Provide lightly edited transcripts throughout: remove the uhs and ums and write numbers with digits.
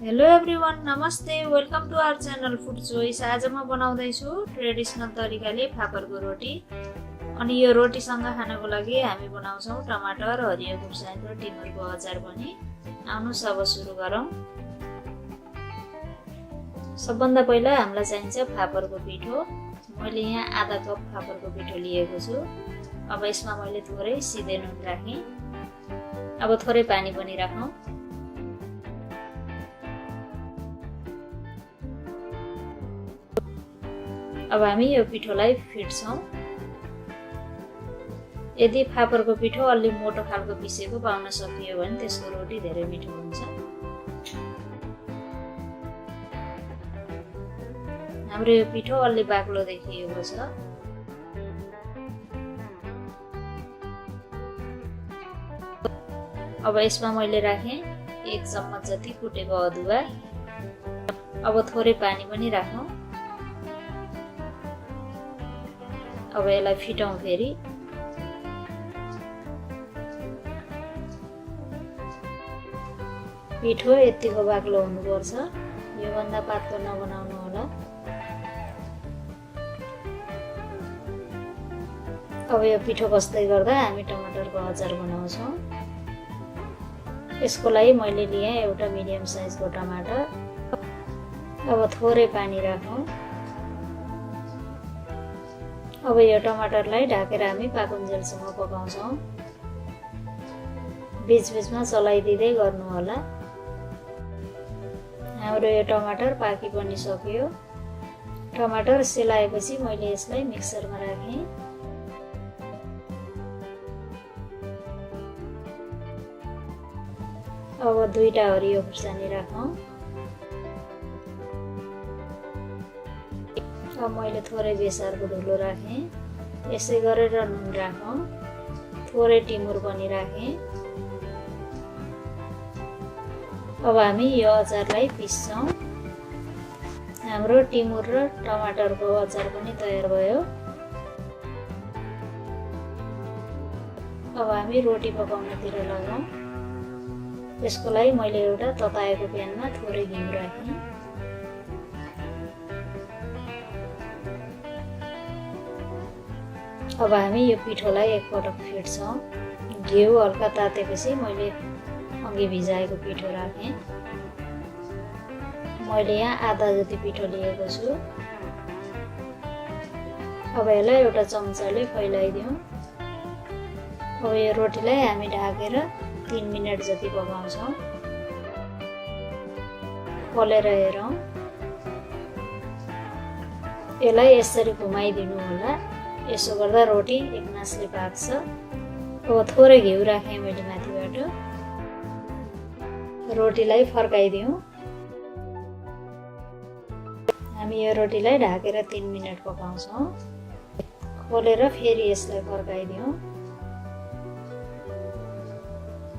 Hello everyone, नमस्ते, welcome to our channel food choice. आज म बनाउँदैछु ट्रेडिसनल तरिकाले फापरको रोटी। अनि यो रोटीसँग खानको लागि हामी बनाउँछौँ टमाटर, हरियो खुर्सानी र टिमुरको अचार पनि। आउनुहोस् अब सुरु गरौँ। सबभन्दा पहिला हामीलाई चाहिन्छ फापरको पिठो। मैले यहाँ आधा कप फापरको पिठो लिएको छु। अब यसमा मैले थोरै सिधे नुन राखेँ। अब थोरै पानी पनि राखौँ। अब हामी यो पिठोलाई फिट्छौँ। यदि फापरको पिठो अलि मोटो खालको पिसेको पाउन सकियो भने त्यसको रोटी धेरै मिठो हुन्छ। हाम्रो यो पिठो अलि बाक्लो देखिएको छ। अब यसमा मैले राखेँ 1 चम्मच जति कुटेको अदुवा। अब थोरै पानी पनि राखौँ। अब यसलाई फिटौँ फेरि। पिठो यतिको बाक्लो हुनुपर्छ, योभन्दा पातलो नबनाउनु होला। अब यो पिठो बस्दै गर्दा हामी टमाटरको अचार बनाउँछौँ। यसको लागि मैले लिएँ एउटा मिडियम साइजको टमाटर। अब थोरै पानी राखौँ। अब यो टमाटरलाई ढाकेर हामी पाकुन्जेलसम्म पकाउँछौँ। बीचबीचमा चलाइदिँदै गर्नु होला। हाम्रो यो टमाटर पाकी पनि सक्यो। टमाटर सेलाएपछि मैले यसलाई मिक्सरमा राखेँ। अब 2टा हरियो खुर्सानी राखौँ। अब मैले थोरै बेसारको धुलो राखेँ। यसै गरेर नुन राखौँ। थोरै टिमुर पनि राखेँ। अब हामी यो अचारलाई पिस्छौँ। हाम्रो टिमुर र टमाटरको अचार पनि तयार भयो। अब हामी रोटी पकाउनतिर लगाऊँ। त्यसको लागि मैले एउटा तताएको प्यानमा थोरै घिउ राखेँ। अब हामी यो पिठोलाई एकपटक फिट्छौँ। घिउ हल्का तातेपछि मैले अघि भिजाएको पिठो राखेँ। मैले यहाँ आधा जति पिठो लिएको छु। अब यसलाई एउटा चम्चाले फैलाइदिउँ। अब यो रोटीलाई हामी ढाकेर 3 मिनट जति पकाउँछौँ। पोलेर हेरौँ। यसलाई यसरी घुमाइदिनु होला। यसो गर्दा रोटी एकनासले पाक्छ। अब थोरै घिउ राखेँ मैले माथिबाट। रोटीलाई फर्काइदिउँ। हामी यो रोटीलाई ढाकेर 3 मिनट पकाउँछौँ। खोलेर फेरि यसलाई फर्काइदिउँ।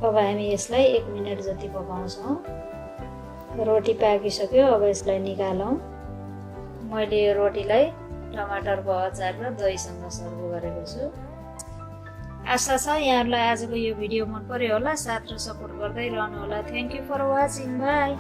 अब हामी यसलाई 1 मिनट जति पकाउँछौँ। रोटी पाकिसक्यो। अब यसलाई निकालौँ। मैले यो रोटीलाई टमाटरको अचार र दहीसँग सर्भ गरेको छु। आशा छ यहाँहरूलाई आजको यो भिडियो मन पर्यो होला। साथ र सपोर्ट गर्दै रहनु होला। Thank you for watching. By.